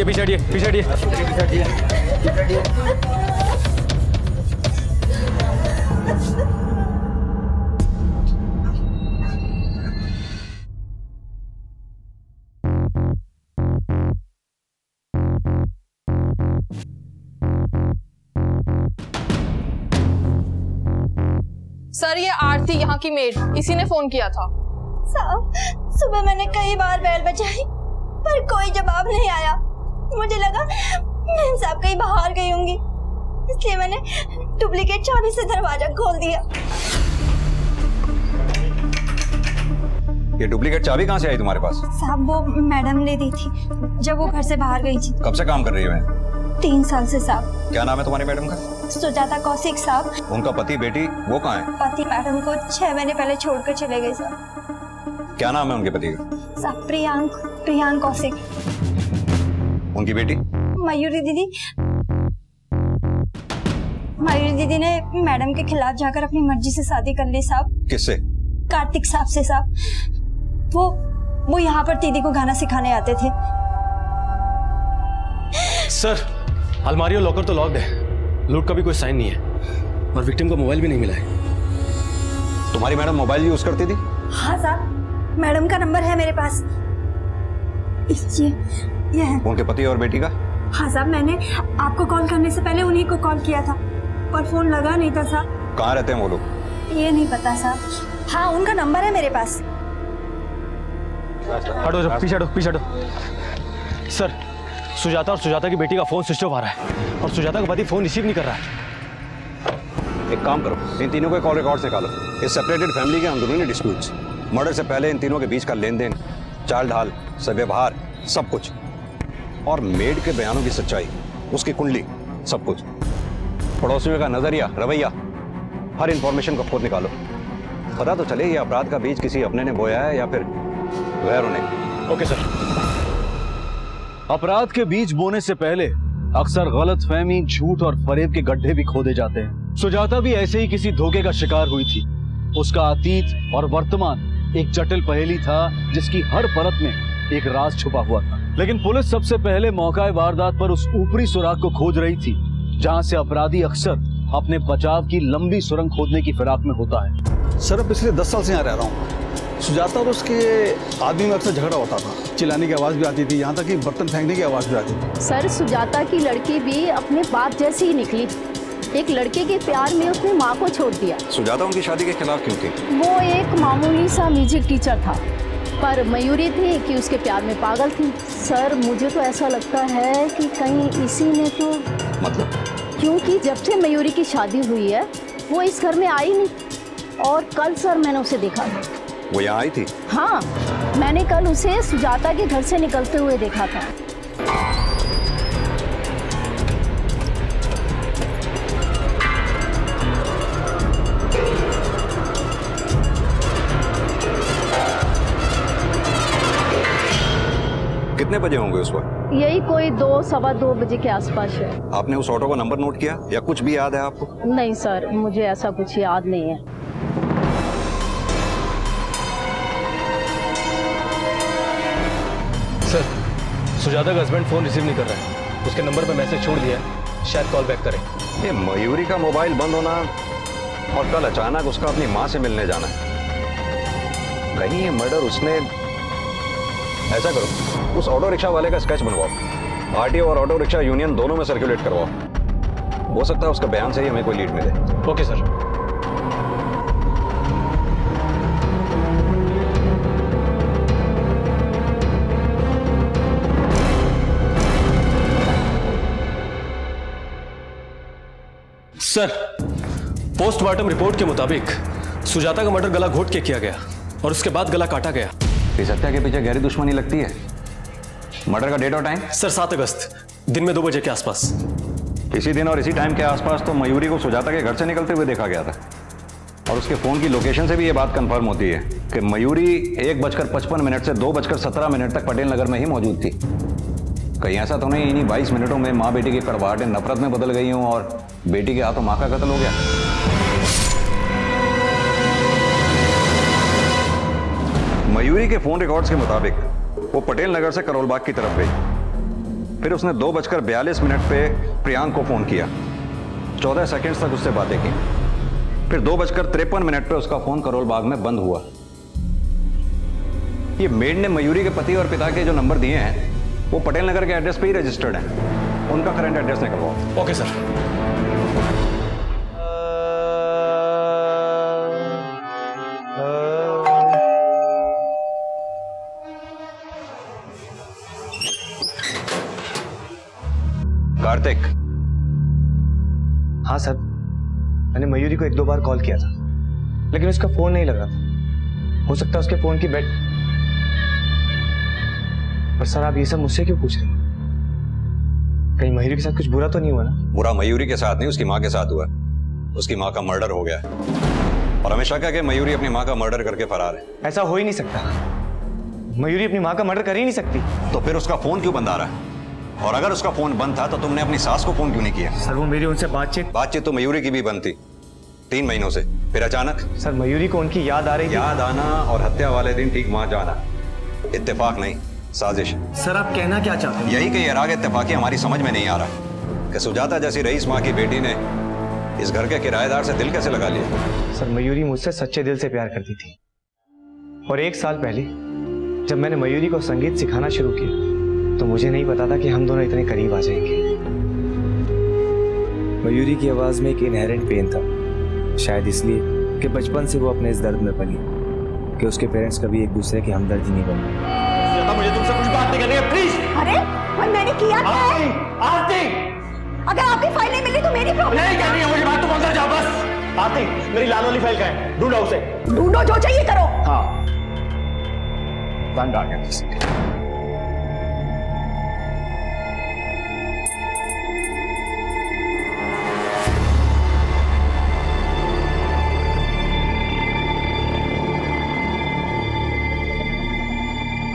पीछे हटिए, पीछे हटिए। सर ये आरती यहाँ की मेड, इसी ने फोन किया था। साहब सुबह मैंने कई बार बेल बजाई पर कोई जवाब नहीं आया। मुझे लगा मैं साहब कहीं बाहर गई होंगी, इसलिए मैंने डुप्लीकेट चाबी से दरवाजा खोल दिया। ये डुप्लीकेट चाबी कहाँ से आई तुम्हारे पास? साहब वो मैडम ने दी थी जब वो घर से बाहर गई थी। कब से काम कर रही है? 3 साल से साहब। क्या नाम है तुम्हारी मैडम का? सुजाता कौशिक साहब। उनका पति बेटी वो कहाँ है? पति मैडम को 6 महीने पहले छोड़कर चले गए साहब। क्या नाम है उनके पति का? साहब प्रियांक कौशिक। उनकी बेटी? मयूरी दीदी। मयूरी दीदी ने मैडम के खिलाफ जाकर अपनी मर्जी से शादी कर ली साहब। किससे? कार्तिक साहब से साहब। वो यहाँ पर दीदी को गाना सिखाने आते थे। सर अलमारी और लॉकर तो लॉक्ड है, लूट का भी कोई साइन नहीं है और विक्टिम का मोबाइल भी नहीं मिला है। तुम्हारी मैडम मोबाइल यूज करती थी? हाँ साहब, मैडम का नंबर है मेरे पास। ये है। उनके पति और बेटी का? हाँ साहब, मैंने आपको कॉल करने से पहले उन्हीं को कॉल किया था पर फोन लगा नहीं था साहब। कहाँ रहते हैं वो लोग? ये नहीं पता साहब। हाँ उनका नंबर है मेरे पास। हटो, पीछे हटो। सर सुजाता और सुजाता की बेटी का फोन स्विच ऑफ आ रहा है और सुजाता का पति फोन रिसीव नहीं कर रहा है। एक काम करो, इन तीनों के कॉल रिकॉर्ड निकालो। ये सेपरेटेड फैमिली के अंदरूनी डिस्प्यूट्स, मर्डर से पहले इन तीनों के बीच का लेन देन, चाल ढाल, व्यवहार, सब कुछ, और मेड के बयानों की सच्चाई, उसकी कुंडली, सब कुछ, पड़ोसियों का नजरिया, रवैया, हर इंफॉर्मेशन को खुद निकालो। पता तो चले ये अपराध का बीज किसी अपने ने बोया है या फिर गैरों ने। Okay sir. अपराध के बीज बोने से पहले अक्सर गलतफहमी, झूठ और फरेब के गड्ढे भी खोदे जाते हैं। सुजाता भी ऐसे ही किसी धोखे का शिकार हुई थी। उसका अतीत और वर्तमान एक जटिल पहेली था जिसकी हर परत में एक राज छुपा हुआ था। लेकिन पुलिस सबसे पहले मौका वारदात पर उस ऊपरी सुराग को खोज रही थी जहां से अपराधी अक्सर अपने बचाव की लंबी सुरंग खोदने की फिराक में होता है। सर पिछले 10 साल से यहाँ रह रहा हूँ। सुजाता और उसके आदमी में अक्सर झगड़ा होता था, चिल्लाने की आवाज़ भी आती थी, यहाँ तक कि बर्तन फेंकने की आवाज़ भी आती थी। सर सुजाता की लड़की भी अपने बाप जैसी ही निकली। एक लड़के के प्यार में उसने माँ को छोड़ दिया। सुजाता उनकी शादी के खिलाफ क्यों थी? वो एक मामूली सा म्यूजिक टीचर था पर मयूरी थी कि उसके प्यार में पागल थी। सर मुझे तो ऐसा लगता है कि कहीं इसी ने तो। मतलब? क्योंकि जब से मयूरी की शादी हुई है वो इस घर में आई नहीं और कल सर मैंने उसे देखा। वो यहाँ आई थी? हाँ, मैंने कल उसे सुजाता के घर से निकलते हुए देखा था। कितने बजे होंगे उस वक्त? यही कोई 2 सवा 2 बजे के आसपास है। आपने उस ऑटो का नंबर नोट किया या कुछ भी याद है आपको? नहीं सर, मुझे ऐसा कुछ याद नहीं है। सर सुजाता का हस्बैंड फोन रिसीव नहीं कर रहा है, उसके नंबर पे मैसेज छोड़ दिया है, शायद कॉल बैक करें। ये मयूरी का मोबाइल बंद होना और कल अचानक उसका अपनी माँ से मिलने जाना, कहीं ये मर्डर उसने। ऐसा करो, उस ऑटो रिक्शा वाले का स्केच बनवाओ, आरटीओ और ऑटो रिक्शा यूनियन दोनों में सर्कुलेट करवाओ। हो सकता है उसका बयान से ही हमें कोई लीड मिले। Okay sir. Sir postmortem report के मुताबिक सुजाता का मर्डर गला घोट के किया गया और उसके बाद गला काटा गया। इस हत्या के पीछे गहरी दुश्मनी लगती है। मर्डर का डेट और टाइम? सर 7 अगस्त दिन में 2 बजे के आसपास। इसी दिन और इसी टाइम के आसपास तो मयूरी को सुजाता के घर से निकलते हुए देखा गया था और उसके फोन की लोकेशन से भी ये बात कंफर्म होती है कि मयूरी 1:55 से 2:17 तक पटेल नगर में ही मौजूद थी। कहीं ऐसा तो नहीं इन्हीं 22 मिनटों में माँ बेटी की कड़वाहटें नफरत में बदल गई हों और बेटी के हाथों माँ का कत्ल हो गया? मयूरी के फोन रिकॉर्ड्स के मुताबिक वो पटेल नगर से करोल बाग की तरफ गई। फिर उसने 2:42 पे प्रियांक को फोन किया। 14 सेकंड्स तक उससे बातें की। फिर 2:53 पे उसका फोन करोल बाग में बंद हुआ। ये मेड ने मयूरी के पति और पिता के जो नंबर दिए हैं वो पटेल नगर के एड्रेस पे ही रजिस्टर्ड हैं। उनका करंट एड्रेस निकलवाओ। Okay sir. कार्तिक। हाँ सर, मैंने मयूरी को 1-2 बार कॉल किया था, लेकिन उसका फोन नहीं लग रहा था। हो सकता है उसके फोन की बैट। पर सर, आप ये सब मुझसे क्यों पूछ रहे हैं? कहीं मयूरी के साथ कुछ बुरा तो नहीं हुआ ना? बुरा मयूरी के साथ नहीं, उसकी माँ के साथ हुआ। उसकी माँ का मर्डर हो गया और हमें शक है कि मयूरी अपनी माँ का मर्डर करके फरार है। ऐसा हो ही नहीं सकता। मयूरी अपनी माँ का मर्डर कर ही नहीं सकती। तो फिर उसका फोन क्यों बंद आ रहा है? और अगर उसका फोन बंद था तो तुमने अपनी सास को फोन क्यों नहीं किया? सर, वो मेरी उनसे बातचीत तो मयूरी की भी बंद थी 3 महीनों से। फिर अचानक सर, मयूरी को उनकी याद आ रही थी। याद आना और हत्या वाले दिन ठीक वहां जाना इत्तेफाक नहीं, साजिश। सर, आप कहना क्या चाहते हैं? यही कि ये राग इत्तेफाकी हमारी समझ में नहीं आ रहा कि सुजाता जैसी रईस माँ की बेटी ने इस घर के किराएदार से दिल कैसे लगा लिया। सर, मयूरी मुझसे सच्चे दिल से प्यार करती थी और 1 साल पहले जब मैंने मयूरी को संगीत सिखाना शुरू किया तो मुझे नहीं पता था कि हम दोनों इतने करीब आ जाएंगे। मयूरी की आवाज में एक इनहेरेंट पेन था, शायद इसलिए कि बचपन से वो अपने इस दर्द में पली कि उसके पेरेंट्स कभी एक दूसरे के हमदर्द ही नहीं बने। मुझे तुमसे कुछ बात नहीं करनी है, प्लीज। अरे पर मैंने किया क्या है? आरती, अगर आपकी फाइल नहीं मिली तो मेरी प्रॉब्लम नहीं करनी है मुझे बात। तुम अंदर जाओ बस। आरती, मेरी लाल वाली फाइल कहाँ है? ढूंढो उसे। ढूंढो, जो चाहिए करो। हाँ, बंद आ गया।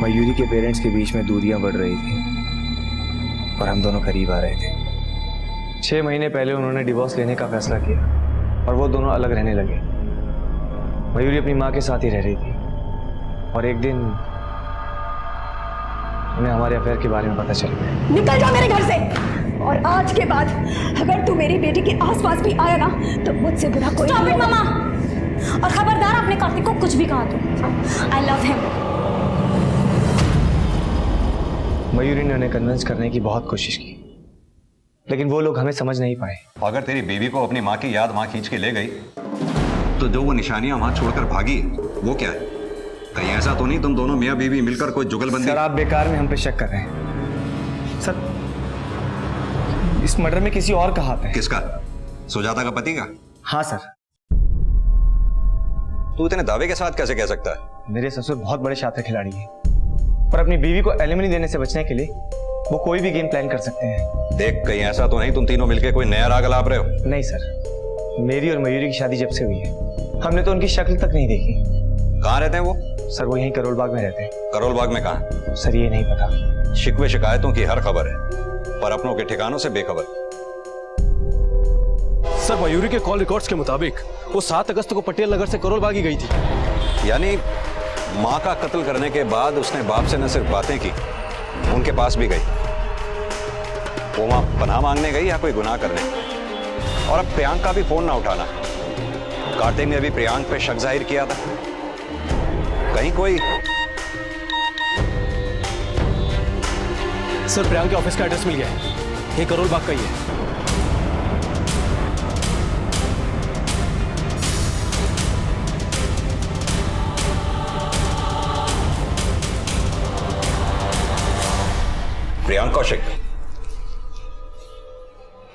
मयूरी के पेरेंट्स के बीच में दूरियां बढ़ रही थी और हम दोनों करीब आ रहे थे। 6 महीने पहले उन्होंने डिवोर्स लेने का फैसला किया और वो दोनों अलग रहने लगे। मयूरी अपनी माँ के साथ ही रह रही थी और एक दिन उन्हें हमारे अफेयर के बारे में पता चल गया। निकल जाओ मेरे घर से। और आज के बाद अगर तू मेरी बेटी के आसपास भी आया ना तो मुझसे बुरा कोई नहीं। मामा, और खबरदार आपने कार्तिक को कुछ भी कहा तो। I love him. मयूरी ने उन्हें कन्विंस करने की बहुत कोशिश की, लेकिन वो लोग हमें समझ नहीं पाए। अगर तेरी बीवी को अपनी माँ की याद वहां खींच के ले गई तो जो वो निशानियां वहां छोड़कर भागी वो क्या है? कहीं ऐसा तो नहीं तुम दोनों मियाँ बीवी मिलकर कोई जुगलबंदी? सर, आप बेकार में हम पे शक कर रहे हैं। सर, इस मर्डर में किसी और का हाथ है। किसका? सुजाता का पति का? हाँ सर। तू इतने दावे के साथ कैसे कह सकता है? मेरे ससुर बहुत बड़े शातिर खिलाड़ी हैं और अपनी बीवी को एलिमनी देने से बचने के लिए वो कोई भी गेम प्लान कर सकते हैं। देख, कहीं ऐसा तो नहीं तुम तीनों मिलकर कोई नया राग लाप रहे हो? नहीं सर, मेरी और मयूरी की शादी जब से हुई है हमने तो उनकी शक्ल तक नहीं देखी। कहाँ रहते हैं वो? सर, वो यहीं करोल बाग में रहते हैं। करोल बाग में कहाँ? सर, ये नहीं पता। शिकवे शिकायतों की हर खबर है पर अपनों के ठिकानों से बेखबर। सर, मयूरी के कॉल रिकॉर्ड्स के मुताबिक वो 7 अगस्त को पटेल नगर से करोल बाग ही गई थी। यानी माँ का कत्ल करने के बाद उसने बाप से न सिर्फ बातें की, उनके पास भी गई। वो वहां पनाह मांगने गई या कोई गुनाह करने? और अब प्रियांक का भी फोन ना उठाना। कार्तिक ने अभी प्रियांक पे शक जाहिर किया था। कहीं कोई? सर, प्रियांक के ऑफिस का एड्रेस मिल गया है। ये करोल बाग का ही है। प्रियांक कौशिक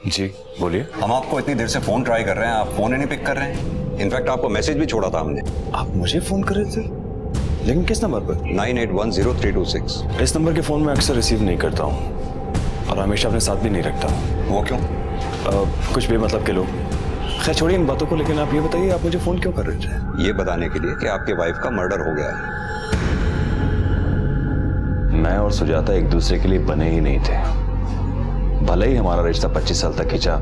जी बोलिए। हम आपको इतनी देर से फोन ट्राई कर रहे हैं, आप फोन ही नहीं पिक कर रहे हैं। इनफैक्ट आपको मैसेज भी छोड़ा था हमने। आप मुझे फोन कर रहे थे, लेकिन किस नंबर पर? 9810-326। इस नंबर के फोन मैं अक्सर रिसीव नहीं करता हूँ और हमेशा अपने साथ भी नहीं रखता हूँ। वो क्यों? कुछ बेमतलब के लोग। खैर छोड़िए इन बातों को, लेकिन आप ये बताइए आप मुझे फोन क्यों कर रहे थे? ये बताने के लिए कि आपके वाइफ का मर्डर हो गया है। मैं और सुजाता एक दूसरे के लिए बने ही नहीं थे। भले ही हमारा रिश्ता 25 साल तक खिंचा,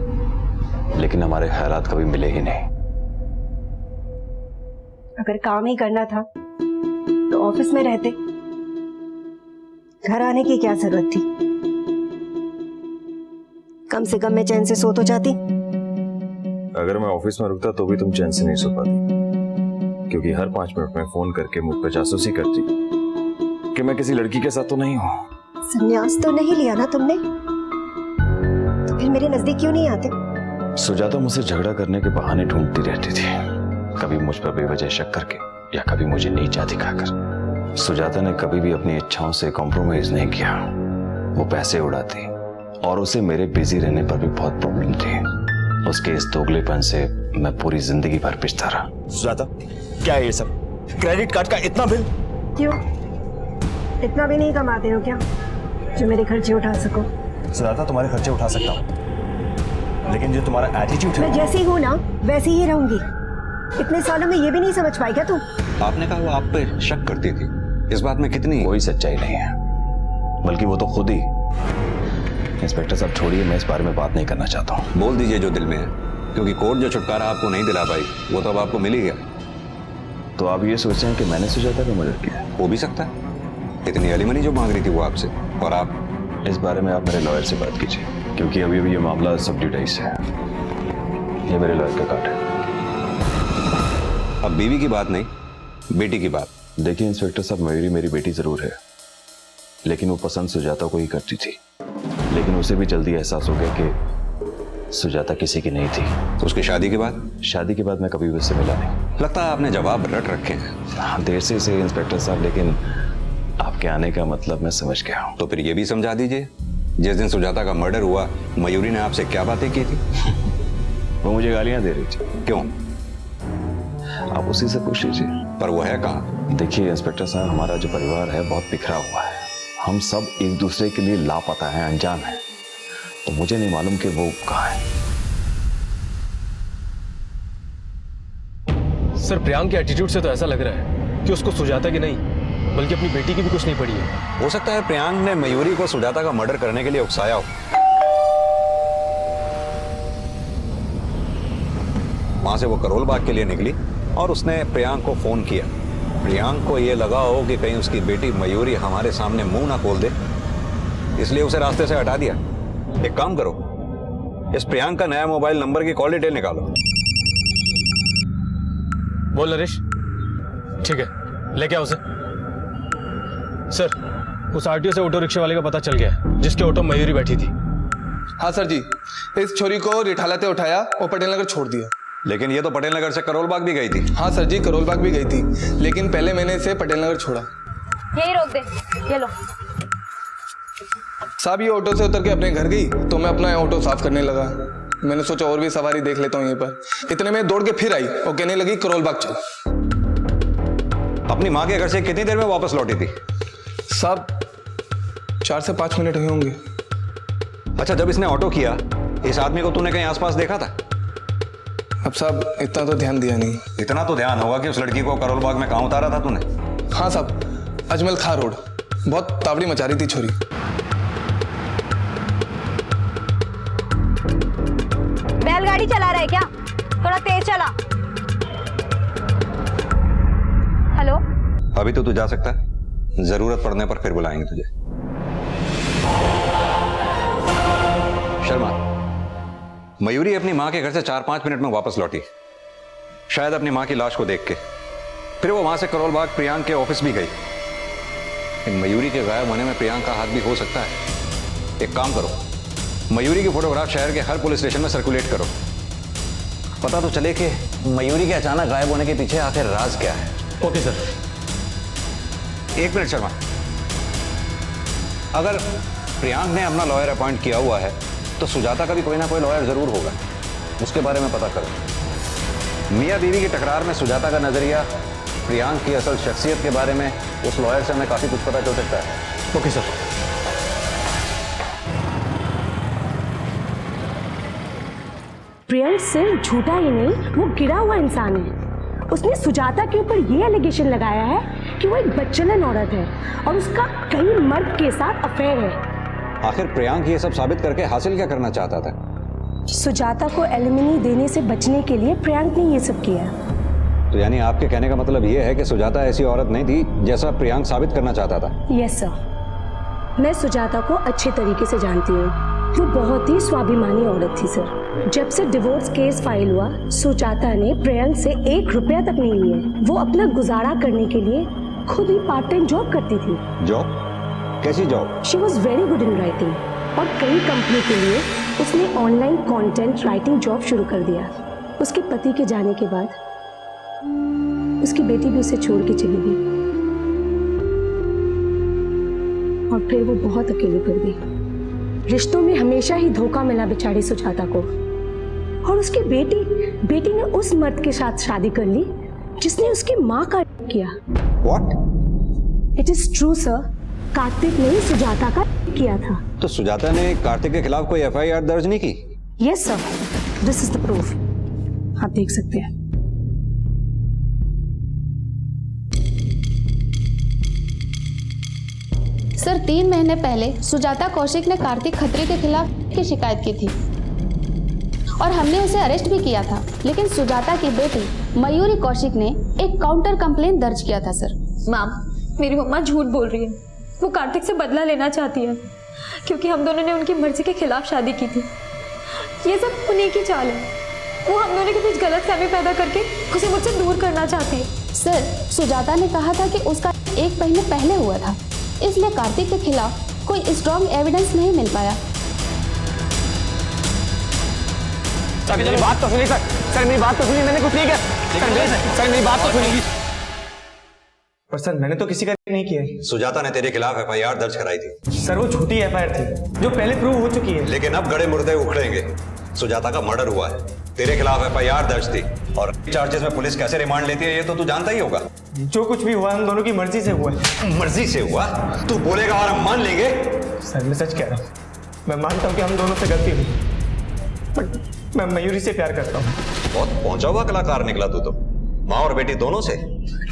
लेकिन हमारे ख्यालात कभी मिले ही नहीं। अगर काम ही करना था तो ऑफिस में रहते, घर आने की क्या जरूरत थी? कम से कम मैं चैन से सो तो जाती। अगर मैं ऑफिस में रुकता तो भी तुम चैन से नहीं सो पाती, क्योंकि हर 5 मिनट में फोन करके मुझ पर जासूसी करती कि मैं किसी लड़की के साथ तो नहीं हूँ। संन्यास तो नहीं लिया ना तुमने, तो फिर मेरे नजदीक क्यों नहीं आते? सुजाता मुझसे झगड़ा करने के बहाने ढूंढती रहती थी, कभी मुझ पर बेवजह शक करके या कभी मुझे नीचा दिखाकर। सुजाता ने कभी भी अपनी इच्छाओं से कॉम्प्रोमाइज नहीं किया। वो पैसे उड़ाती और उसे मेरे बिजी रहने पर भी बहुत प्रॉब्लम थी। उसके इस दोगलेपन से मैं पूरी जिंदगी भर पिसता रहा। सुजाता, क्या है ये सब? क्रेडिट कार्ड का इतना बिल? क्यों, इतना भी नहीं कमाते हो क्या जो मेरे खर्चे उठा सको? सुजाता, तुम्हारे खर्चे उठा सकता हूँ, लेकिन जो तुम्हारा एटीट्यूड है। मैं जैसी हूँ ना वैसी ही रहूंगी। इतने सालों में ये भी नहीं समझ पाई क्या तुम? आपने कहा वो आप पे शक करती थी, इस बात में कितनी? कोई सच्चाई नहीं है, बल्कि वो तो खुद ही। इंस्पेक्टर साहब छोड़िए, मैं इस बारे में बात नहीं करना चाहता हूँ। बोल दीजिए जो दिल में है, क्योंकि कोर्ट जो छुटकारा आपको नहीं दिला पाई वो तो अब आपको मिल ही गया। तो आप ये सोच रहे हैं कि मैंने सुजाता को मर्डर किया? हो भी सकता है, इतनी एलिमनी जो मांग रही थी वो आपसे। और आप इस बारे में आप मेरे लॉयर से बात कीजिए, क्योंकि अभी भी ये मामला सब डिटेल्स है। ये मेरे लॉयर का कार्ड है। अब बीवी की बात नहीं, बेटी की बात। देखिए इंस्पेक्टर साहब, मयूरी मेरी बेटी जरूर है, लेकिन वो पसंद सुजाता को ही करती थी। लेकिन उसे भी जल्दी एहसास हो गया कि सुजाता किसी की नहीं थी। तो उसकी शादी के बाद? शादी के बाद मैं कभी उससे मिला नहीं। लगता है आपने जवाब रट रखे हैं। देर से इसे इंस्पेक्टर साहब, लेकिन आपके आने का मतलब मैं समझ गया हूँ। तो फिर ये भी समझा दीजिए, जिस दिन सुजाता का मर्डर हुआ मयूरी ने आपसे क्या बातें की थी? वो मुझे गालियां दे रही थी। क्यों? आप उसी से पूछ लीजिए। पर वो है कहाँ? देखिए इंस्पेक्टर साहब, हमारा जो परिवार है बहुत बिखरा हुआ है। हम सब एक दूसरे के लिए लापता हैं, अनजान हैं। तो मुझे नहीं मालूम कि वो कहाँ है। सर, प्रियांक के एटीट्यूड से तो ऐसा लग रहा है कि उसको सुजाता की नहीं बल्कि अपनी बेटी की भी कुछ नहीं पड़ी है। हो सकता है प्रियांक ने मयूरी को सुजाता का मर्डर करने के लिए उकसाया हो। वहां से वो करोल बाग के लिए निकली और उसने प्रियांक को फोन किया। प्रियांक को यह लगा हो कि कहीं उसकी बेटी मयूरी हमारे सामने मुंह ना खोल दे, इसलिए उसे रास्ते से हटा दिया। एक काम करो, इस प्रियांक का नया मोबाइल नंबर की कॉल डिटेल निकालो। बोल नरेश। ठीक है, लेके आओ उसे। सर, उस आरटीओ से ऑटो रिक्शा वाले का पता चल गया है जिसके ऑटो मयूरी बैठी थी। हाँ सर जी, इस छोरी को रिठाला से उठाया और पटेल नगर छोड़ दिया। लेकिन ये तो पटेल नगर से करोल बाग भी गई थी। हाँ सर जी, करोल बाग भी गई थी, लेकिन पहले मैंने इसे पटेल नगर छोड़ा। यही रोक दे, ये लो। साहब, ये ऑटो से उतर के अपने घर गई तो मैं अपना ऑटो साफ करने लगा। मैंने सोचा और भी सवारी देख लेता हूँ यहीं पर। इतने में दौड़ के फिर आई और कहने लगी करोल बाग चल। अपनी माँ के घर से कितनी देर में वापस लौटी थी? साहब, 4 से 5 मिनट हुए होंगे। अच्छा, जब इसने ऑटो किया, इस आदमी को तूने कहीं आसपास देखा था? अब साहब, इतना तो ध्यान दिया नहीं। इतना तो ध्यान होगा कि उस लड़की को करोल बाग में कहाँ उतारा था तूने? हाँ साहब, अजमल खां रोड। बहुत तावड़ी मचा रही थी छोरी। बैलगाड़ी चला रहा है क्या? थोड़ा तेज चला। हेलो, अभी तो तू जा सकता है, जरूरत पड़ने पर फिर बुलाएंगे तुझे। शर्मा, मयूरी अपनी मां के घर से 4-5 मिनट में वापस लौटी, शायद अपनी मां की लाश को देख के। फिर वो वहां से करोल बाग प्रियांक के ऑफिस भी गई। मयूरी के गायब होने में प्रियांक का हाथ भी हो सकता है। एक काम करो, मयूरी की फोटोग्राफ शहर के हर पुलिस स्टेशन में सर्कुलेट करो, पता तो चले कि मयूरी के अचानक गायब होने के पीछे आखिर राज क्या है। Okay sir. 1 मिनट शर्मा, अगर प्रियांक ने अपना लॉयर अपॉइंट किया हुआ है तो सुजाता का भी कोई ना कोई लॉयर जरूर होगा, उसके बारे में पता करो। मियाँ बीवी की टकरार में सुजाता का नजरिया प्रियांक की असल शख्सियत के बारे में उस लॉयर से हमें काफी कुछ पता चल सकता है। Okay sir. प्रियांक सिर्फ झूठा ही नहीं, वो गिरा हुआ इंसान है। उसने सुजाता के ऊपर ये एलिगेशन लगाया है कि वो एक बच्चलन औरत है और उसका कई मर्द के साथ अफेयर है। आखिर प्रियांक ये सब साबित करके हासिल क्या करना चाहता था? सुजाता को एलिमनी देने से बचने के लिए प्रियांक ने ये सब किया। तो यानी आपके कहने का मतलब ये है कि सुजाता ऐसी औरत नहीं थी जैसा प्रियांक साबित करना चाहता था? यस सर, मैं सुजाता को अच्छे तरीके से जानती हूँ। वो बहुत ही स्वाभिमानी औरत थी सर। जब से डिवोर्स केस फाइल हुआ, सुजाता ने प्रियंक से 1 रुपया तक नहीं लिए। वो अपना गुजारा करने के लिए खुद ही पार्ट टाइम जॉब करती थी। जॉब? कैसी job? She was very good in writing और कई कंपनी के लिए उसने ऑनलाइन कंटेंट राइटिंग जॉब शुरू कर दिया। उसके पति के जाने के बाद उसकी बेटी भी उसे छोड़ के चली गई और फिर वो बहुत अकेली पड़ गई। रिश्तों में हमेशा ही धोखा मिला बेचारी सुजाता को। और उसकी बेटी ने उस मर्द के साथ शादी कर ली जिसने उसकी माँ का रेप किया। What? It is true sir, Kartik ने सुजाता का रेप किया था। तो सुजाता ने कार्तिक के खिलाफ कोई FIR दर्ज नहीं की? Yes sir, this is the proof, आप देख सकते हैं। सर 3 महीने पहले सुजाता कौशिक ने कार्तिक खत्री के खिलाफ की शिकायत की थी और हमने उसे अरेस्ट भी किया था। लेकिन सुजाता की बेटी मयूरी कौशिक ने एक काउंटर कंप्लेंट दर्ज किया था सर। मैम, मेरी मम्मा झूठ बोल रही है। वो कार्तिक से बदला लेना चाहती है क्योंकि हम दोनों ने उनकी मर्जी के खिलाफ शादी की थी। ये सब उन्हीं की चाल है। वो हम दोनों के बीच गलतफहमी पैदा करके उसे मुझसे दूर करना चाहती है। सर सुजाता ने कहा था कि उसका 1 महीने पहले हुआ था, इसलिए कार्तिक के खिलाफ कोई स्ट्रॉन्ग एविडेंस नहीं मिल पाया। सर मेरी बात तो सुनिए सर मेरी बात तो सुनिए, मैंने कुछ नहीं किया। सर मेरी बात तो सुनिए। पर सर मैंने तो किसी का नहीं किया है। सुजाता ने तेरे खिलाफ FIR दर्ज कराई थी। सर वो झूठी FIR थी जो पहले प्रूव हो चुकी है। लेकिन अब गड़े मुर्दे उखड़ेंगे। सुजाता का मर्डर हुआ है, तेरे खिलाफ FIR दर्ज थी और चार्जेस में पुलिस कैसे रिमांड लेती है ये तो तू जानता ही होगा। जो कुछ भी हुआ हम दोनों की मर्जी से हुआ है। मर्जी से हुआ? तू बोलेगा और हम मान लेंगे? सर मैं सच कह रहा हूँ, मैं मानता हूँ कि हम दोनों से गलती हुई, बट मैं मयूरी से प्यार करता हूँ। बहुत पहुंचा हुआ कलाकार निकला तू तो, माँ और बेटी दोनों से।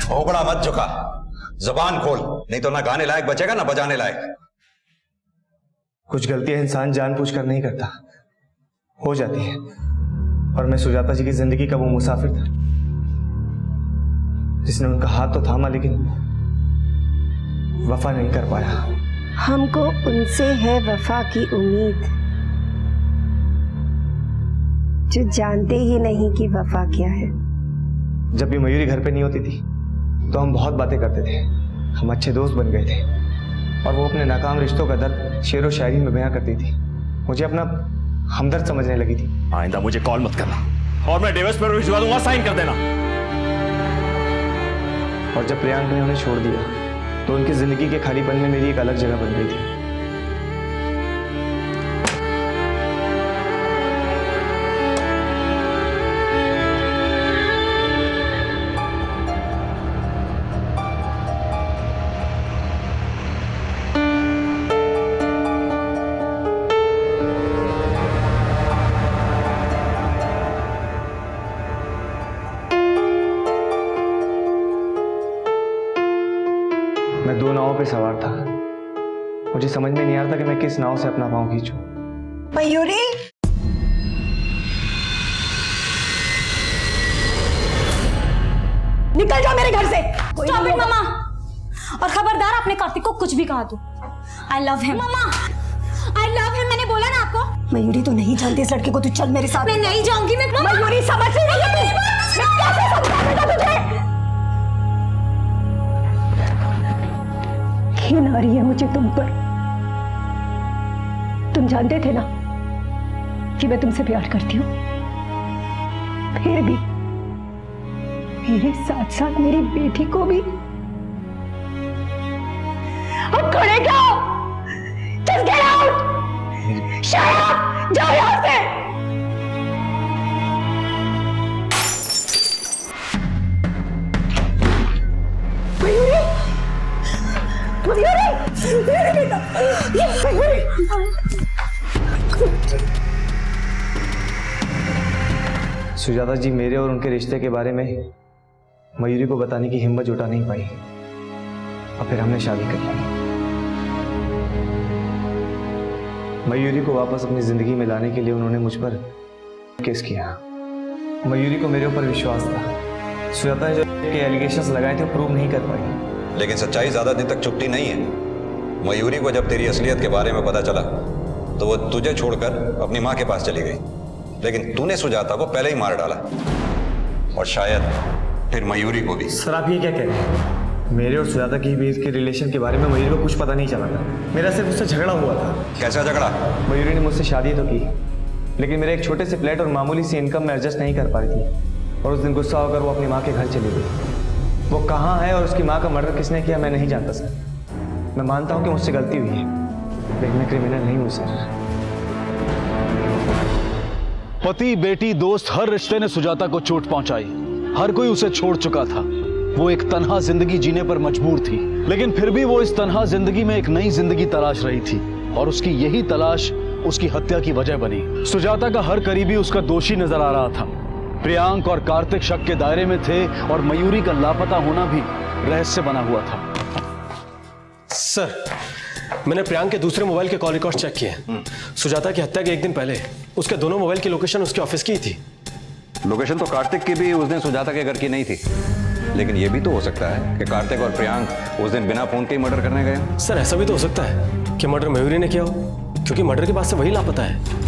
ठोकड़ा मत झुका, जबान खोल, नहीं तो ना गाने लायक बचेगा ना बजाने लायक। कुछ गलतियां इंसान जानबूझकर नहीं करता, हो जाती है। और मैं सुजाता जी की जिंदगी का वो मुसाफिर था जिसने उनका हाथ तो थामा लेकिन वफा नहीं कर पाया। हमको उनसे है वफा की उम्मीद जो जानते ही नहीं कि वफा क्या है। जब भी मयूरी घर पे नहीं होती थी तो हम बहुत बातें करते थे, हम अच्छे दोस्त बन गए थे और वो अपने नाकाम रिश्तों का दर्द शेर व शायरी में बयां करती थी। मुझे अपना हमदर्द समझने लगी थी। आइंदा मुझे कॉल मत करना और मैं डिवोर्स पेपर भिजवा दूंगा, साइन कर देना। और जब प्रियांक ने उन्हें छोड़ दिया तो उनकी जिंदगी के खालीपन में मेरी एक अलग जगह बन गई थी। मैं 2 नावों पे सवार था, मुझे समझ में नहीं आ रहा था कि मैं किस नाव से अपना पांव खींचूं। मयूरी, निकल जाओ मेरे घर से। Stop it mama. और खबरदार आपने कार्तिक को कुछ भी कहा तो I love him. Mama I love him, मैंने बोला ना आपको। मयूरी तो नहीं जानती इस लड़के को, तू चल मेरे साथ। मैं नहीं जाऊंगी। मैं मयूरी समझ नहीं रही है, मैं कैसे समझाऊंगा तुझे? घिन आ रही है मुझे तुम पर। तुम जानते थे ना कि मैं तुमसे प्यार करती हूँ, फिर भी मेरे साथ साथ मेरी बेटी को भी। अब खड़े क्या हो? Just get out! Shut up! जाओ यहाँ से! मयूरी! मयूरी! मेरे बेटा! मयूरी! सुजाता जी मेरे और उनके रिश्ते के बारे में मयूरी को बताने की हिम्मत जुटा नहीं पाई और फिर हमने शादी कर ली। मयूरी को वापस अपनी जिंदगी में लाने के लिए उन्होंने मुझ पर केस किया। मयूरी को मेरे ऊपर विश्वास था। सुजाता ने जो एलिगेशंस लगाए थे वो प्रूव नहीं कर पाई। लेकिन सच्चाई ज्यादा दिन तक चुपती नहीं है। मयूरी को जब तेरी असलियत के बारे में पता चला तो वो तुझे छोड़कर अपनी माँ के पास चली गई, लेकिन तूने सुजाता को पहले ही मार डाला, और शायद फिर मयूरी को भी। सर आप ये क्या कह रहे हैं? मेरे और सुजाता की बीच के रिलेशन के बारे में मयूरी को कुछ पता नहीं चला था। मेरा सिर्फ उससे झगड़ा हुआ था। कैसा झगड़ा? मयूरी ने मुझसे शादी तो की, लेकिन मेरे एक छोटे से फ्लैट और मामूली सी इनकम में एडजस्ट नहीं कर पा रही थी, और उस दिन गुस्सा होकर वो अपनी माँ के घर चली गई। वो कहाँ है और उसकी माँ का मर्डर किसने किया मैं नहीं जानता सर। मैं मानता हूँ कि मुझसे गलती हुई है, लेकिन मैं क्रिमिनल नहीं हूँ सर। पति, बेटी, दोस्त, हर रिश्ते ने सुजाता को चोट पहुंचाई। हर कोई उसे छोड़ चुका था। वो एक तन्हा जिंदगी जीने पर मजबूर थी, लेकिन फिर भी वो इस तन्हा जिंदगी में एक नई जिंदगी तलाश रही थी, और उसकी यही तलाश उसकी हत्या की वजह बनी। सुजाता का हर करीबी उसका दोषी नजर आ रहा था। प्रियांक और कार्तिक शक के दायरे में थे, और मयूरी का लापता होना भी रहस्य बना हुआ था। सर, मैंने प्रियांक के दूसरे मोबाइल के कॉल रिकॉर्ड चेक किए। सुजाता की हत्या के एक दिन पहले उसके दोनों मोबाइल की लोकेशन उसके ऑफिस की ही थी। लोकेशन तो कार्तिक की भी उस दिन सुजाता के घर की नहीं थी, लेकिन यह भी तो हो सकता है कि कार्तिक और प्रियांक उस दिन बिना फोन के ही मर्डर करने गए। सर ऐसा भी तो हो सकता है कि मर्डर मयूरी ने किया हो, क्योंकि मर्डर के बाद से वही लापता है।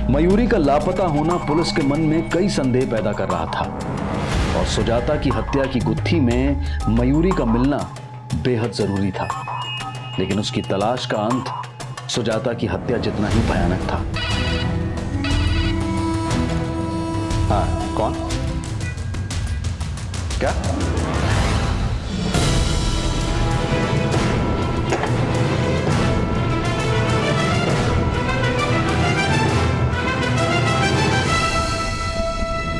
मयूरी का लापता होना पुलिस के मन में कई संदेह पैदा कर रहा था, और सुजाता की हत्या की गुत्थी में मयूरी का मिलना बेहद जरूरी था। लेकिन उसकी तलाश का अंत सुजाता की हत्या जितना ही भयानक था। हाँ, कौन? क्या?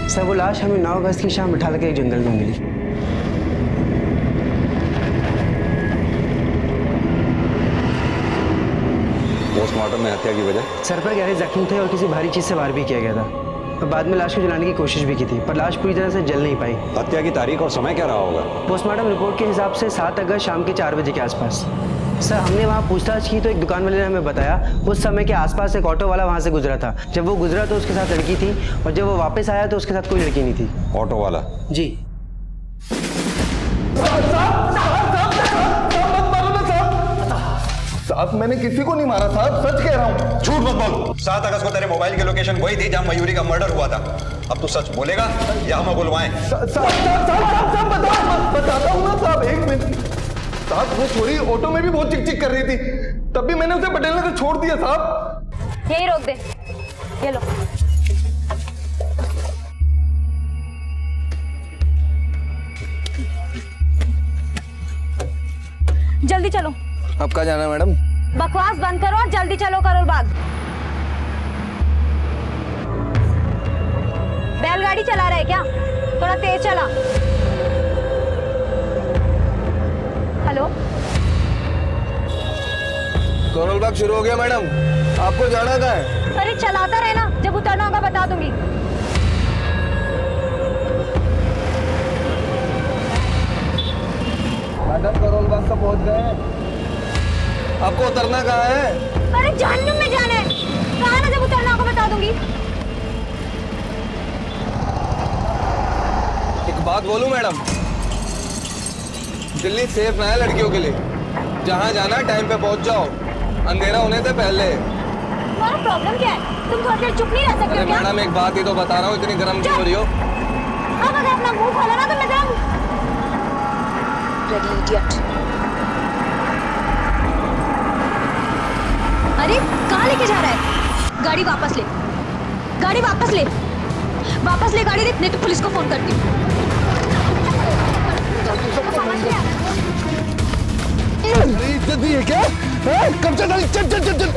सर वो लाश हमें 9 अगस्त की शाम बिठा के एक जंगल में मिली। पोस्टमार्टम में हत्या की वजह? सर पर गहरे जख्म थे और किसी भारी चीज से वार भी किया गया था, और बाद में लाश को जलाने की कोशिश भी की थी, पर लाश पूरी तरह से जल नहीं पाई। हत्या की तारीख और समय क्या रहा होगा? पोस्टमार्टम रिपोर्ट के हिसाब से 7 अगस्त शाम के 4 बजे के आसपास। सर हमने वहाँ पूछताछ की तो एक दुकान वाले ने हमें बताया उस समय के आसपास एक ऑटो वाला वहाँ से गुजरा था। जब वो गुजरा तो उसके साथ लड़की थी, और जब वो वापस आया तो उसके साथ कोई लड़की नहीं थी। ऑटो वाला? जी। साहब मैंने किसी को नहीं मारा साहब, सच कह रहा हूँ। झूठ मत बोल। 7 अगस्त को तेरे मोबाइल की लोकेशन वही थी जहाँ मयूरी का मर्डर हुआ था। अब तू सच बोलेगा या हम बुलवाएं? बताता हूँ ना साहब, 1 मिनट। साहब वो छोरी ऑटो में भी बहुत चिक चिक कर रही थी, तब भी मैंने उसे पटेल नगर छोड़ दिया साहब। यही रोक दे, ये लो। जल्दी चलो। अब कहाँ जाना है मैडम? बकवास बंद करो और जल्दी चलो करोल बाग। बैलगाड़ी चला रहे क्या? थोड़ा तेज चला। हेलो, करोल बाग शुरू हो गया मैडम, आपको जाना कहाँ है? अरे चलाता रहे ना, जब उतरना होगा बता दूंगी। मैडम करोल बाग का पहुंच गए। आपको उतरना कहाँ है? अरे जहन्नुम में जाना है। कहा ना जब उतरना होगा बता दूंगी। एक बात बोलूं मैडम, दिल्ली सेफ ना है लड़कियों के लिए। जहाँ जाना टाइम पे पहुंच जाओ, अंधेरा होने से पहले। तुम्हारा प्रॉब्लम क्या है? तुम थोड़ी देर चुप नहीं रह सकते क्या? मैडम एक बात ही तो बता रहा हूँ, इतनी गर्म क्यों हो रही हो? अब अगर अपना मुंह खोला ना तो मैं गर्म। Bloody idiot। अरे कहाँ लेके जा रहा है? गाड़ी वापस ले, गाड़ी वापस ले, वापस ले गाड़ी, नहीं तो पुलिस को फोन करती हूँ। इज्जत नहीं है क्या? कब चल चल चल चल चल।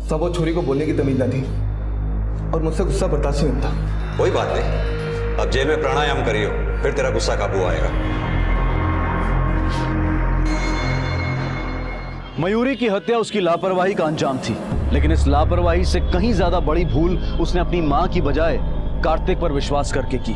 सब वो छोरी को बोलने की तमीज न थी, और मुझसे गुस्सा बर्दाश्त नहीं होता। कोई बात नहीं, अब जेल में प्राणायाम करियो, फिर तेरा गुस्सा काबू आएगा। मयूरी की हत्या उसकी लापरवाही का अंजाम थी, लेकिन इस लापरवाही से कहीं ज्यादा बड़ी भूल उसने अपनी मां की बजाय कार्तिक पर विश्वास करके की।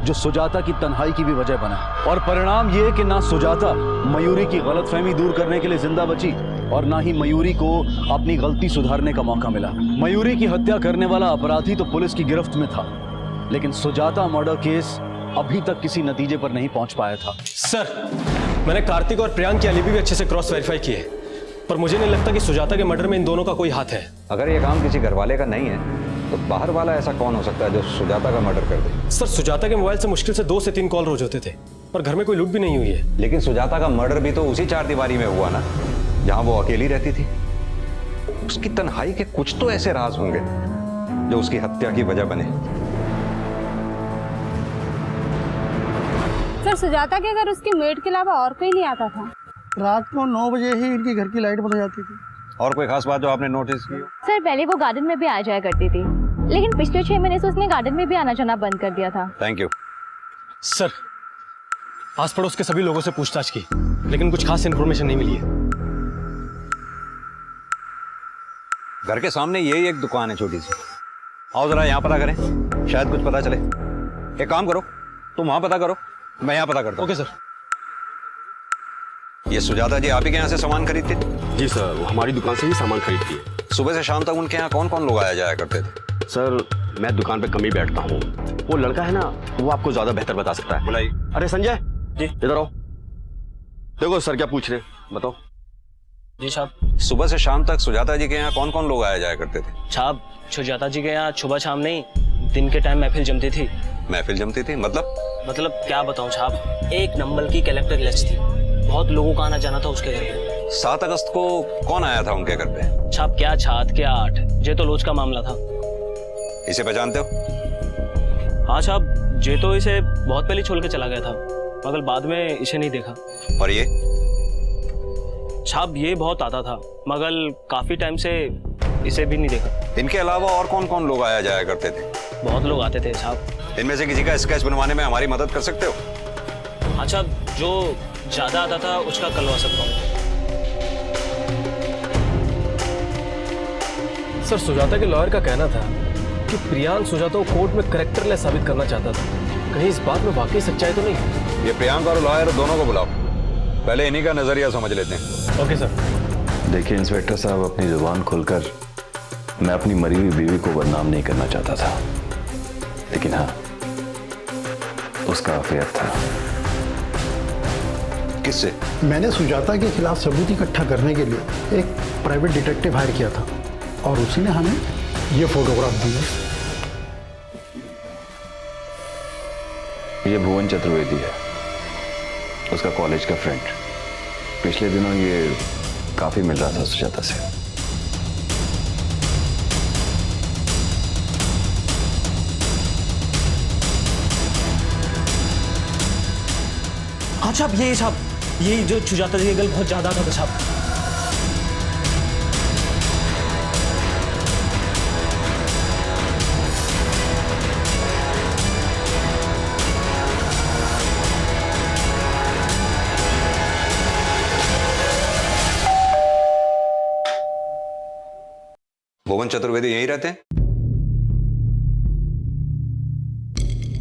जो सुजाता की तन्हाई की भी वजह बना। और परिणाम ये कि ना सुजाता मयूरी की गलतफहमी दूर करने के लिए जिंदा बची और ना ही मयूरी को अपनी गलती सुधारने का मौका मिला। मयूरी की हत्या करने वाला अपराधी तो पुलिस की गिरफ्त में था, लेकिन सुजाता मर्डर केस अभी तक किसी नतीजे पर नहीं पहुंच पाया था। सर, मैंने कार्तिक और प्रियांक की एलिबी भी अच्छे से क्रॉस वेरीफाई किए, पर मुझे नहीं लगता कि सुजाता के मर्डर में इन दोनों का कोई हाथ है। अगर ये काम किसी घरवाले का नहीं है तो बाहर वाला ऐसा कौन हो सकता है जो सुजाता का मर्डर कर दे? सर, सुजाता के मोबाइल से मुश्किल से 2 से 3 कॉल रोज होते थे, पर घर में कोई लूट भी नहीं हुई है। लेकिन सुजाता का मर्डर भी तो उसी 4 दीवारी में हुआ ना, जहां वो अकेली रहती थी। उसकी तन्हाई के कुछ तो ऐसे राज होंगे जो उसकी हत्या की वजह बने। सर, सुजाता के घर उसकी मेड के अलावा और कोई नहीं आता था। रात को 9 बजे ही इनकी घर की लाइट बंद हो जाती थी। और कोई खास बात जो आपने नोटिस की हो? सर, पहले वो गार्डन में भी आ जाया करती थी, लेकिन पिछले 6 महीने से उसने गार्डन में भी आना जाना बंद कर दिया था। Thank you. सर, आस पड़ोस के सभी लोगों से पूछताछ की, लेकिन कुछ खास इन्फॉर्मेशन नहीं मिली है। घर के सामने यही एक दुकान है छोटी सी, आओ जरा यहाँ पता करें, शायद कुछ पता चले। एक काम करो, तुम वहां पता करो, मैं यहाँ पता करता हूँ। Okay sir. ये सुजाता जी आप ही के यहाँ से सामान खरीदते थे? जी सर, वो हमारी दुकान से ही सामान खरीदती है। सुबह से शाम तक उनके यहाँ कौन कौन लोग आया जाया करते थे? सर, मैं दुकान पे कम ही बैठता हूँ, वो लड़का है ना, वो आपको ज्यादा बेहतर बता सकता है। बुलाइए। अरे संजय जी, इधर आओ। देखो सर क्या पूछ रहे, बताओ। जी साहब। सुबह से शाम तक सुजाता जी के यहाँ कौन कौन लोग आया जाया करते थे? साहब, सुजाता जी के यहाँ सुबह शाम नहीं, दिन के टाइम महफिल जमती थी। महफिल जमती थी? मतलब क्या बताऊं साहब, 1 नंबर की कलेक्टर लिस्ट थी, बहुत लोगों का आना जाना था उसके घर पे। 7 अगस्त को कौन आया था उनके घर पे? साहब, क्या 7 क्या 8, ये तो लोच का मामला था। इसे पहचानते हो? हाँ साहब, ये तो इसे बहुत पहले छोड़ के चला गया था, मगर बाद में इसे नहीं देखा। और ये? साहब, ये बहुत आता था, मगर काफी टाइम से इसे भी नहीं देखा। इनके अलावा और कौन कौन लोग आया जाया करते थे? बहुत लोग आते थे साहब। इनमें से किसी का स्केच बनवाने में हमारी मदद कर सकते हो? हाँ साहब, जो ज्यादा आता था उसका करवा सकता हूँ। सर, सुजाता के लॉयर का कहना था कि प्रियांक सुजाता को कोर्ट में करेक्टरलेस साबित करना चाहता था। कहीं इस बात में वाकई सच्चाई तो नहीं? ये प्रियांक और लॉयर दोनों को बुलाओ, पहले इन्हीं का नजरिया समझ लेते हैं। Okay sir. देखिए इंस्पेक्टर साहब, अपनी जुबान खोलकर मैं अपनी मरी हुई बीवी को बदनाम नहीं करना चाहता था, लेकिन हाँ, उसका अफेयर था। किससे? मैंने सुजाता के खिलाफ सबूत इकट्ठा करने के लिए एक प्राइवेट डिटेक्टिव हायर किया था और उसी ने हमें ये फोटोग्राफ दिए। ये भुवन चतुर्वेदी है, उसका कॉलेज का फ्रेंड। पिछले दिनों ये काफी मिल रहा था सुजाता से। हाँ साहब, ये साहब, ये जो सुजाता जी की गल बहुत ज्यादा था साहब। भुवन चतुर्वेदी यहीं रहते हैं?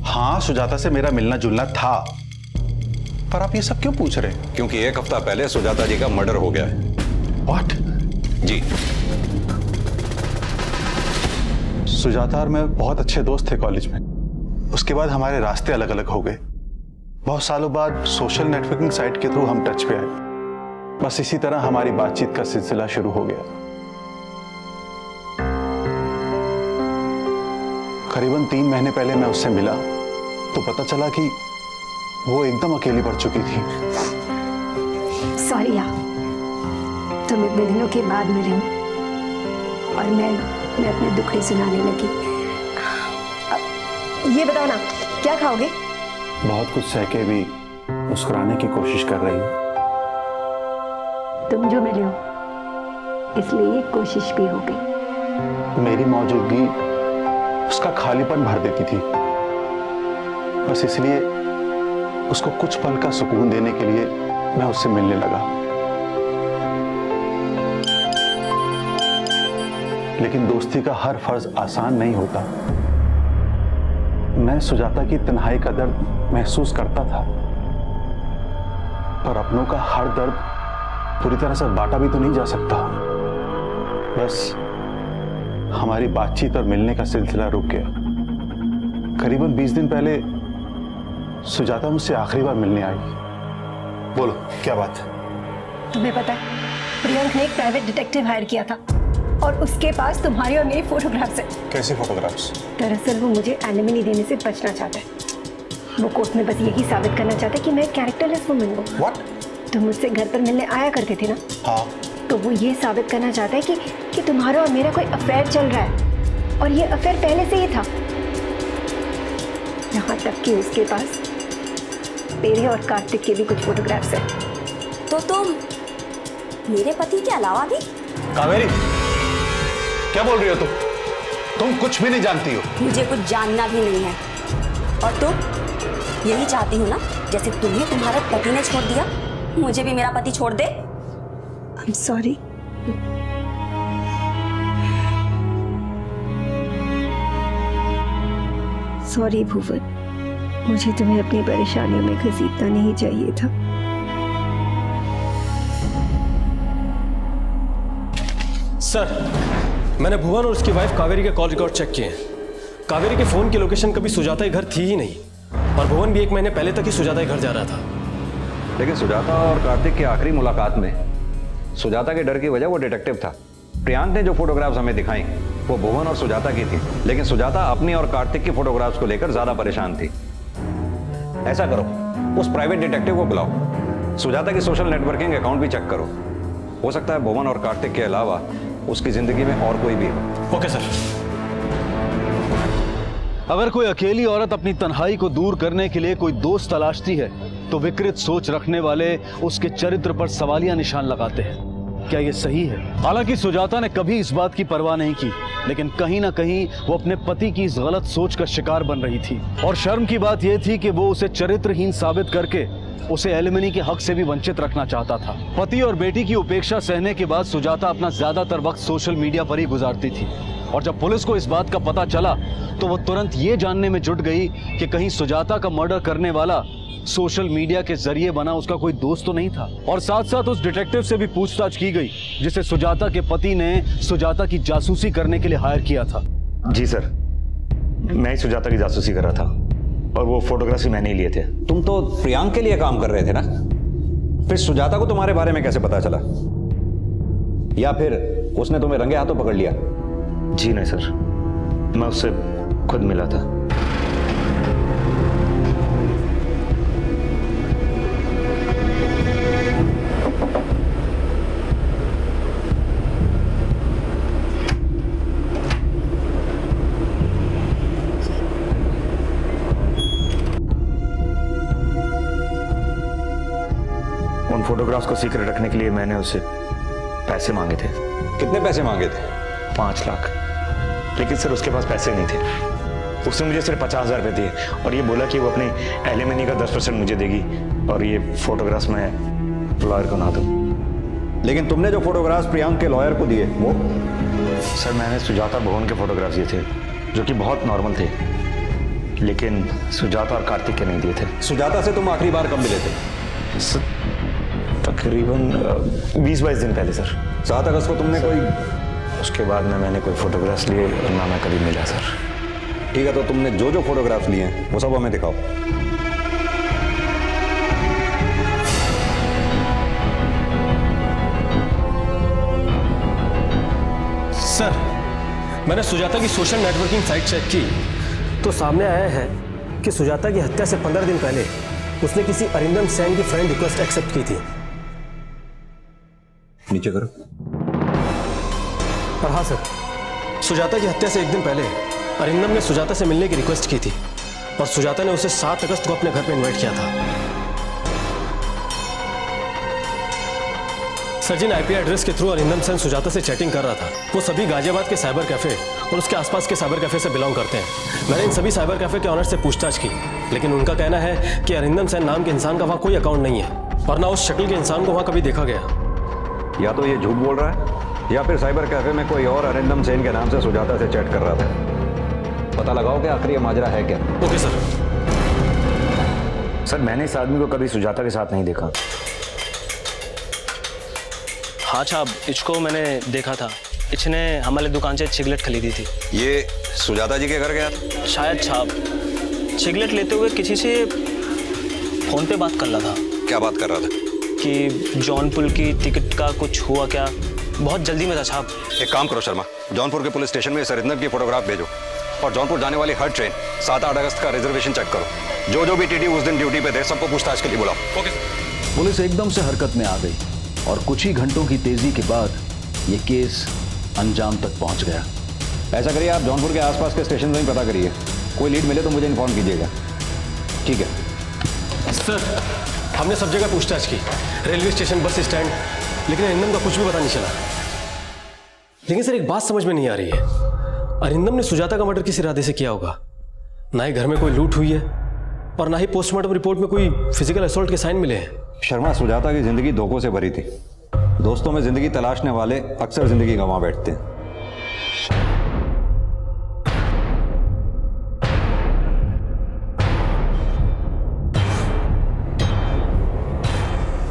हाँ, सुजाता से मेरा मिलना जुलना था, पर आप ये सब क्यों पूछ रहे हैं? क्योंकि 1 हफ्ता पहले सुजाता जी का मर्डर हो गया है। What? जी। सुजाता और मैं बहुत अच्छे दोस्त थे कॉलेज में। उसके बाद हमारे रास्ते अलग अलग हो गए। बहुत सालों बाद सोशल नेटवर्किंग साइट के थ्रू हम टच पे आए। बस इसी तरह हमारी बातचीत का सिलसिला शुरू हो गया। करीबन 3 महीने पहले मैं उससे मिला तो पता चला कि वो एकदम अकेली पड़ चुकी थी। सॉरी यार, तुम इतने दिनों के बाद मिले हो और मैं अपने दुखड़ी सुनाने लगी। ये बताओ ना, क्या खाओगे? बहुत कुछ सह के भी मुस्कुराने की कोशिश कर रही हूँ। तुम जो मिले हो इसलिए ये कोशिश भी हो गई। मेरी मौजूदगी उसका खालीपन भर देती थी, बस इसलिए उसको कुछ पल का सुकून देने के लिए मैं उससे मिलने लगा। लेकिन दोस्ती का हर फर्ज आसान नहीं होता। मैं सुजाता की तन्हाई का दर्द महसूस करता था, पर अपनों का हर दर्द पूरी तरह से बांटा भी तो नहीं जा सकता। बस हमारी बातचीत और मिलने का सिलसिला रुक गया। करीबन 20 दिन पहले सुजाता मुझसे आखिरी बार मिलने आई। बोलो क्या बात है? तुम्हें पता है, प्रियंक ने एक प्राइवेट डिटेक्टिव हायर किया था और उसके पास तुम्हारी और मेरी फोटोग्राफ्स है। कैसे फोटोग्राफ्स? दरअसल वो मुझे एलिमनी देने से बचना चाहता है। वो कोर्ट में बस यही साबित करना चाहता है कि मैं कैरेक्टरलेस वुमन हूँ। व्हाट? तुम मुझसे घर पर मिलने आया करते थे ना? हाँ। तो वो ये साबित करना चाहता है कि तुम्हारा और मेरा कोई अफेयर चल रहा है, और ये अफेयर पहले से ही था। यहाँ तक कि उसके पास तेरे और कार्तिक के भी कुछ फोटोग्राफ्स हैं। तो तुम मेरे पति के अलावा भी? कावेरी, क्या बोल रही हो तुम कुछ भी नहीं जानती हो। मुझे कुछ जानना भी नहीं है। और तुम यही चाहती हो ना, जैसे तुम्हें तुम्हारे पति ने छोड़ दिया, मुझे भी मेरा पति छोड़ दे। I'm sorry. सॉरी भुवन, मुझे तुम्हें अपनी परेशानियों में घसीटना नहीं चाहिए था। सर, मैंने भुवन और उसकी वाइफ कावेरी के कॉल रिकॉर्ड चेक किए हैं। कावेरी के फोन की लोकेशन कभी सुजाता के घर थी ही नहीं, और भुवन भी 1 महीने पहले तक ही सुजाता के घर जा रहा था। लेकिन सुजाता और कार्तिक की आखिरी मुलाकात में सुजाता के डर की वजह वो डिटेक्टिव था। प्रियांक ने जो फोटोग्राफ्स हमें दिखाई वो भुवन और सुजाता की थी, लेकिन सुजाता अपनी और कार्तिक की फोटोग्राफ्स को लेकर ज्यादा परेशान थी। ऐसा करो, उस प्राइवेट डिटेक्टिव को बुलाओ, सुजाता की सोशल नेटवर्किंग अकाउंट भी चेक करो। हो सकता है भुवन और कार्तिक के अलावा उसकी जिंदगी में और कोई भी हो। Okay sir. अगर कोई अकेली औरत अपनी तन्हाई को दूर करने के लिए कोई दोस्त तलाशती है तो विकृत सोच रखने वाले उसके चरित्र पर सवालिया निशान लगाते हैं। क्या यह सही है? हालांकि सुजाता ने कभी इस बात की परवाह नहीं की, लेकिन कहीं ना कहीं वो अपने पति की इस गलत सोच का शिकार बन रही थी। और शर्म की बात यह थी कि वो उसे चरित्रहीन साबित करके उसे एलिमनी के हक से भी वंचित रखना चाहता था। पति और बेटी की उपेक्षा सहने के बाद सुजाता अपना ज्यादातर वक्त सोशल मीडिया पर ही गुजारती थी, और जब पुलिस को इस बात का पता चला तो वो तुरंत ये जानने में जुट गई कि कहीं सुजाता का मर्डर करने वाला सोशल मीडिया के जरिए बना उसका कोई दोस्त तो नहीं था। और साथ साथ उस डिटेक्टिव से भी पूछताछ की गई जिसे सुजाता के पति ने सुजाता की जासूसी करने के लिए हायर किया था। जी सर, मैं ही सुजाता की जासूसी कर रहा था और वो फोटोग्राफ्स मैंने ही लिए थे। तुम तो प्रियांक के लिए काम कर रहे थे ना, फिर सुजाता को तुम्हारे बारे में कैसे पता चला? या फिर उसने तुम्हें रंगे हाथों पकड़ लिया? जी नहीं सर, मैं उससे खुद मिला था। उन फोटोग्राफ्स को सीक्रेट रखने के लिए मैंने उससे पैसे मांगे थे। कितने पैसे मांगे थे? 5 लाख। लेकिन सर उसके पास पैसे नहीं थे। उसने मुझे सिर्फ 50,000 रुपये दिए और ये बोला कि वो अपनी एलिमनी का 10% मुझे देगी और ये फोटोग्राफ्स मैं लॉयर को ना दूँ। लेकिन तुमने जो फोटोग्राफ्स प्रियांक के लॉयर को दिए वो? सर मैंने सुजाता भुवन के फोटोग्राफ्स दिए थे जो कि बहुत नॉर्मल थे, लेकिन सुजाता और कार्तिक के नहीं दिए थे। सुजाता से तुम आखिरी बार कब मिले थे? तकरीबन 20-22 दिन पहले सर। 7 अगस्त को तुमने कोई? उसके बाद में मैंने कोई फोटोग्राफ्स लिए और ना मैं कभी मिला सर। ठीक है, तो तुमने जो जो फोटोग्राफ्स लिए हैं वो सब हमें दिखाओ। सर, मैंने सुजाता की सोशल नेटवर्किंग साइट चेक की तो सामने आया है कि सुजाता की हत्या से 15 दिन पहले उसने किसी अरिंदम सेन की फ्रेंड रिक्वेस्ट एक्सेप्ट की थी। नीचे करो। और हाँ सर, सुजाता की हत्या से 1 दिन पहले अरिंदम ने सुजाता से मिलने की रिक्वेस्ट की थी और सुजाता ने उसे 7 अगस्त को अपने घर पर इनवाइट किया था। सर, जिन आईपी एड्रेस के थ्रू अरिंदम सेन सुजाता से चैटिंग कर रहा था वो सभी गाजियाबाद के साइबर कैफे और उसके आसपास के साइबर कैफे से बिलोंग करते हैं। मैंने इन सभी साइबर कैफे के ऑनर से पूछताछ की, लेकिन उनका कहना है कि अरिंदम सेन नाम के इंसान का वहाँ कोई अकाउंट नहीं है और ना उस शक्ल के इंसान को वहाँ कभी देखा गया। या तो ये झूठ बोल रहा है या फिर साइबर कैफे में कोई और अरिंदम सेन के नाम से सुजाता से चैट कर रहा था। पता लगाओ कि आखिर ये माजरा है क्या। Okay sir. सर मैंने इस आदमी को कभी सुजाता के साथ नहीं देखा। हाँ साहब, इसको मैंने देखा था। इसने हमारे दुकान से सिगरेट खरीदी थी। ये सुजाता जी के घर गया? शायद साहब, सिगरेट लेते हुए किसी से फोन पे बात कर रहा था। क्या बात कर रहा था? कि जौनपुर की टिकट का कुछ हुआ क्या, बहुत जल्दी में था साहब। एक काम करो शर्मा, जौनपुर के पुलिस स्टेशन में इस अरिंदम की फोटोग्राफ भेजो और जौनपुर जाने वाली हर ट्रेन 7-8 अगस्त का रिजर्वेशन चेक करो। जो भी टीटी उस दिन ड्यूटी पे थे सबको पूछताछ के लिए बुलाओ। Okay sir. पुलिस एकदम से हरकत में आ गई और कुछ ही घंटों की तेजी के बाद ये केस अंजाम तक पहुंच गया। ऐसा करिए, आप जौनपुर के आसपास के स्टेशन में ही पता करिए, कोई लीड मिले तो मुझे इन्फॉर्म कीजिएगा। ठीक है सर। हमने सब जगह पूछताछ की, रेलवे स्टेशन, बस स्टैंड, लेकिन अरिंदम का कुछ भी पता नहीं चला। लेकिन सर एक बात समझ में नहीं आ रही है, अरिंदम ने सुजाता का मर्डर किस इरादे से किया होगा? ना ही घर में कोई लूट हुई है और ना ही पोस्टमार्टम रिपोर्ट में कोई फिजिकल असॉल्ट के साइन मिले हैं। शर्मा, सुजाता की जिंदगी धोखों से भरी थी। दोस्तों में जिंदगी तलाशने वाले अक्सर जिंदगी गंवा बैठते हैं।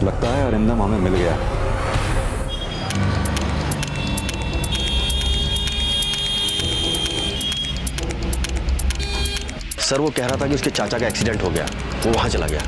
लगता है अरिंदम हमें मिल गया। सर वो कह रहा था कि उसके चाचा का एक्सीडेंट हो गया, वो वहां चला गया।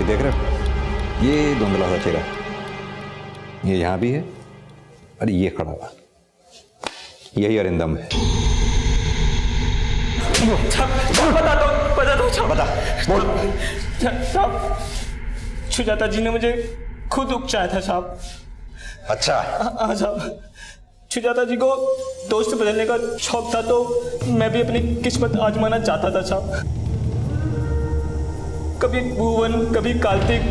देख रहे हो, ये धुंधला सा चेहरा, ये यहां भी है और ये खड़ा हुआ, यही अरिंदम है। बता बोल। साहब, सुजाता जी ने मुझे खुद उकसाया था साहब। अच्छा। हाँ साहब, सुजाता जी को दोस्त बदलने का शौक था तो मैं भी अपनी किस्मत आजमाना चाहता था साहब। कभी भुवन, कभी कार्तिक,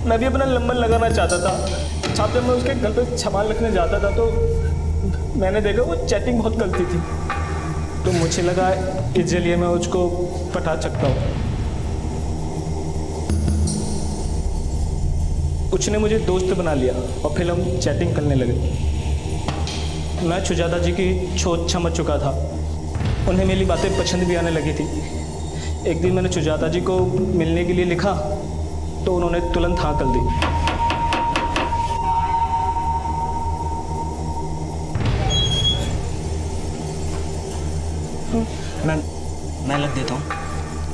मैं भी अपना नंबर लगाना चाहता था साहब। जब मैं उसके घर पे सामान रखने जाता था तो मैंने देखा वो चैटिंग बहुत करती थी, तो मुझे लगा इसलिए मैं उसको पटा सकता हूँ। उसने मुझे दोस्त बना लिया और फिर हम चैटिंग करने लगे। मैं सुजाता जी की सोच समझ चुका था, उन्हें मेरी बातें पसंद भी आने लगी थी। एक दिन मैंने सुजाता जी को मिलने के लिए लिखा तो उन्होंने तुरंत हाँ कर दी। मैं लग देता हूँ।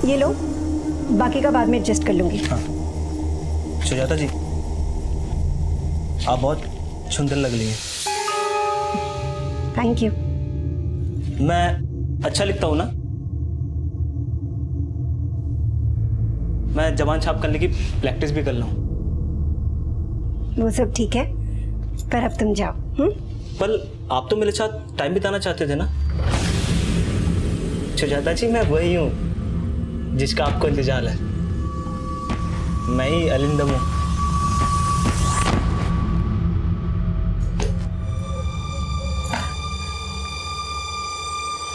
ये लो, बाकी का बाद में एडजस्ट कर लूंगी। हाँ। सुजाता जी, आप बहुत सुंदर लग रही हैं। Thank you. मैं अच्छा लिखता हूँ ना? मैं जबान छाप करने की प्रैक्टिस भी कर लूँ। वो सब ठीक है, पर अब तुम जाओ। पर आप तो मेरे साथ टाइम बिताना चाहते थे ना? सुजाता जी, मैं वही हूँ जिसका आपको इंतजार है। मैं ही अरिंदम हूँ।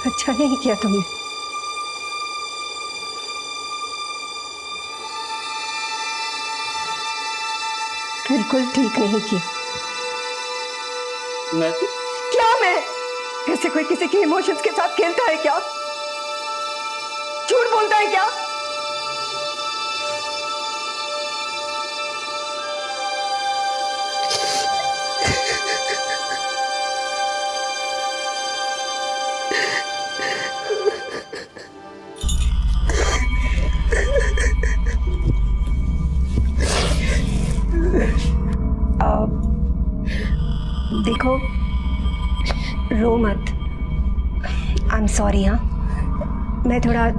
अच्छा नहीं किया तुमने। बिल्कुल ठीक नहीं किया। मैं तो क्या मैं कैसे कोई किसी के इमोशंस के साथ खेलता है क्या? झूठ बोलता है क्या? देखो, रो मत। I am sorry. हाँ, मैं थोड़ा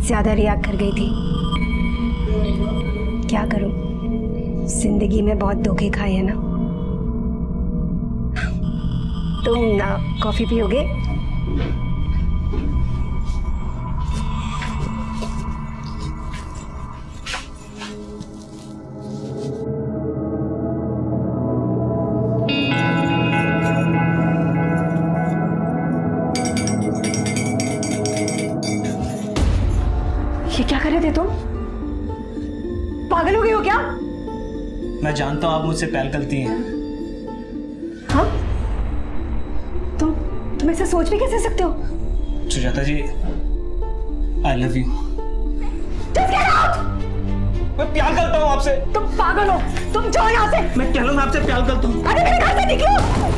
ज़्यादा रिएक्ट कर गई थी। क्या करूं, जिंदगी में बहुत धोखे खाए हैं ना। तुम ना कॉफ़ी पियोगे? कर रहे थे तुम? पागल हो गई हो क्या? मैं जानता हूँ आप मुझसे पहल करती हैं। हाँ? तुम ऐसे सोच भी कैसे सकते हो? Sujata ji, I love you. Just get out! मैं प्यार करता हूँ आपसे। तुम पागल हो, तुम जाओ यहाँ से। मैं कह रहा हूँ मैं आपसे प्यार करता हूँ। अरे मेरे घर से निकलो।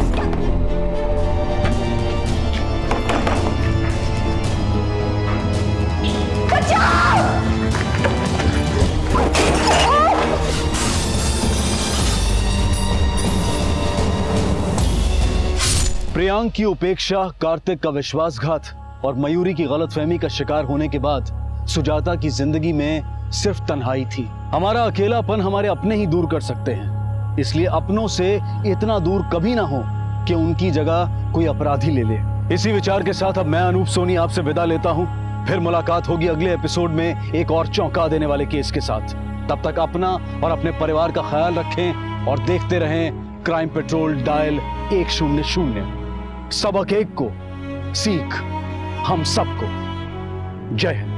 प्रियांक की उपेक्षा, कार्तिक का विश्वासघात और मयूरी की गलतफहमी का शिकार होने के बाद सुजाता की जिंदगी में सिर्फ तन्हाई थी। हमारा अकेलापन हमारे अपने ही दूर कर सकते हैं, इसलिए अपनों से इतना दूर कभी ना हो कि उनकी जगह कोई अपराधी ले ले। इसी विचार के साथ अब मैं अनूप सोनी आपसे विदा लेता हूं। फिर मुलाकात होगी अगले एपिसोड में एक और चौंका देने वाले केस के साथ। तब तक अपना और अपने परिवार का ख्याल रखें और देखते रहें क्राइम पेट्रोल डायल 100। सबक एक को, सीख हम सबको। जय हिंद।